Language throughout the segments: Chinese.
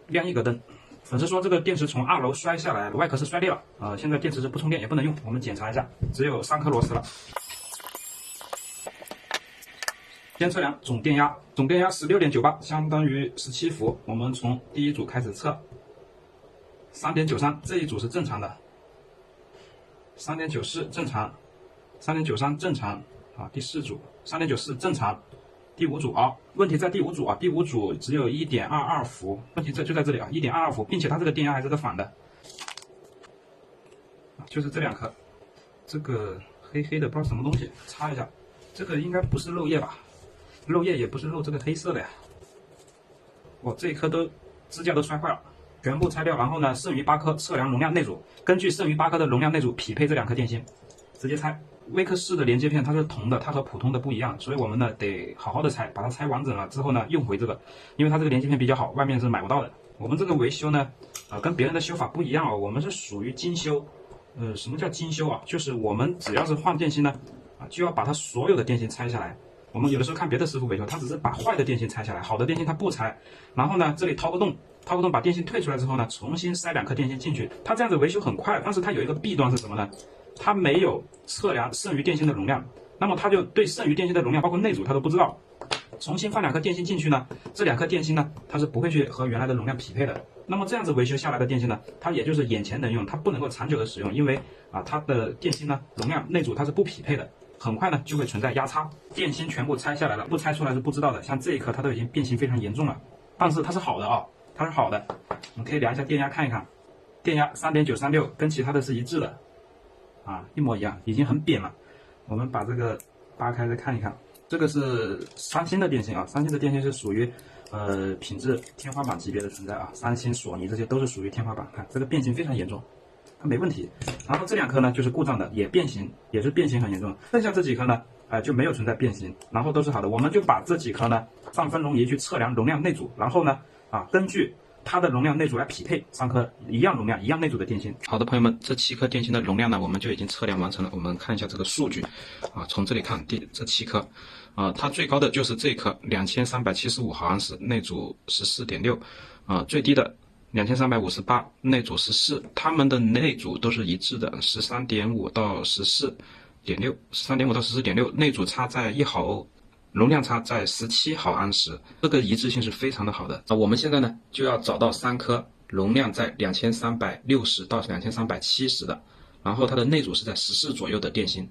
亮一格灯。粉丝说这个电池从2楼摔下来，外壳是摔裂了，现在电池是不充电也不能用，我们检查一下，只有3颗螺丝了。先测量总电压，总电压16.98，相当于17伏。我们从第一组开始测，3.93，这一组是正常的，3.94正常，3.93正常啊。第4组3.94正常，第5组啊，问题在第5组啊，第5组只有1.22伏，问题就在这里啊，1.22伏，并且它这个电压还是个反的，就是这2颗，这个黑黑的不知道什么东西，擦一下，这个应该不是漏液吧？漏液也不是漏这个黑色的呀。我这一颗支架都摔坏了，全部拆掉，然后呢，剩余8颗测量容量内阻，根据剩余8颗的容量内阻匹配这2颗电芯，直接拆。微克氏的连接片它是铜的，它和普通的不一样，所以我们呢得好好的拆，把它拆完整了之后呢，用回这个，因为它这个连接片比较好，外面是买不到的。我们这个维修呢，跟别人的修法不一样哦，我们是属于精修。什么叫精修啊？就是我们只要是换电芯呢，就要把它所有的电芯拆下来。我们有的时候看别的师傅维修，他只是把坏的电芯拆下来，好的电芯他不拆，然后呢这里掏个洞把电芯退出来之后呢，重新塞2颗电芯进去。他这样子维修很快，但是他有一个弊端是什么呢？他没有测量剩余电芯的容量，那么他就对剩余电芯的容量，包括内阻他都不知道。重新放2颗电芯进去呢，这2颗电芯呢，它是不会去和原来的容量匹配的。那么这样子维修下来的电芯呢，它也就是眼前能用，它不能够长久的使用，因为它的电芯呢容量内阻它是不匹配的。很快呢就会存在压差，电芯全部拆下来了，不拆出来是不知道的。像这一颗它都已经变形非常严重了，但是它是好的啊，它是好的。我们可以量一下电压看一看，电压3.936，跟其他的是一致的，一模一样，已经很扁了。我们把这个扒开再看一看，这个是三星的电芯啊，三星的电芯是属于品质天花板级别的存在啊，三星、索尼这些都是属于天花板。看这个变形非常严重。它没问题，然后这2颗呢就是故障的，也变形，也是变形很严重。剩下这几颗呢，就没有存在变形，然后都是好的。我们就把这几颗呢上分容仪去测量容量内阻，然后呢，根据它的容量内阻来匹配3颗一样容量、一样内阻的电芯。好的，朋友们，这7颗电芯的容量呢，我们就已经测量完成了。我们看一下这个数据，从这里看，这7颗，它最高的就是这颗2375毫安时，内阻14.6，最低的2358，内阻14，它们的内阻都是一致的，13.5到14.6，13.5到14.6，内阻差在1毫欧，容量差在17毫安时，这个一致性是非常的好的。我们现在呢就要找到3颗容量在2360到2370的，然后它的内阻是在14左右的电芯。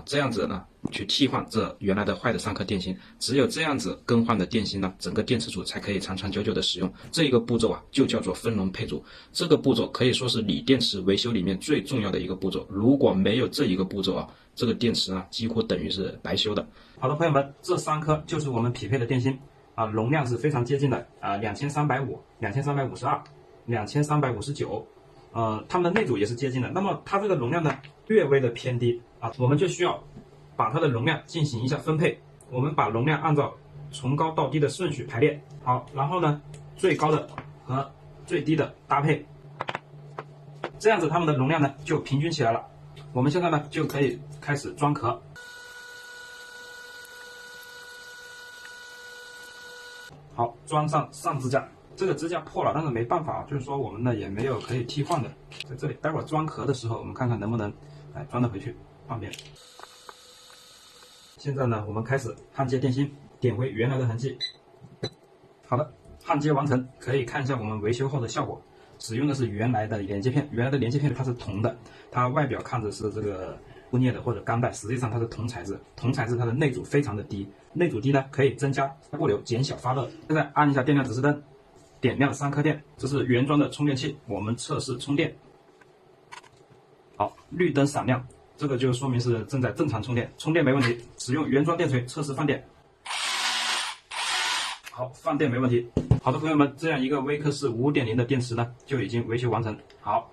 这样子呢，去替换这原来的坏的3颗电芯，只有这样子更换的电芯呢，整个电池组才可以长长久久的使用。这一个步骤就叫做分容配组，这个步骤可以说是锂电池维修里面最重要的一个步骤。如果没有这一个步骤这个电池呢，几乎等于是白修的。好的，朋友们，这3颗就是我们匹配的电芯容量是非常接近的2350、2352、2359。它们的内阻也是接近的，那么它这个容量呢略微的偏低我们就需要把它的容量进行一下分配。我们把容量按照从高到低的顺序排列，好，然后呢最高的和最低的搭配，这样子它们的容量呢就平均起来了。我们现在呢就可以开始装壳。好，装上上支架。这个支架破了，但是没办法，就是说我们呢也没有可以替换的，在这里待会儿装壳的时候，我们看看能不能装得回去，方便。现在呢，我们开始焊接电芯，点回原来的痕迹。好的，焊接完成，可以看一下我们维修后的效果。使用的是原来的连接片，原来的连接片它是铜的，它外表看着是这个钴镍的或者钢带，实际上它是铜材质。铜材质它的内阻非常的低，内阻低呢可以增加过流，减小发热。现在按一下电量指示灯。点亮3颗电，这是原装的充电器，我们测试充电。好，绿灯闪亮，这个就说明是正在正常充电，充电没问题。使用原装电锤测试放电。好，放电没问题。好的，朋友们，这样一个微克氏5.0的电池呢，就已经维修完成。好。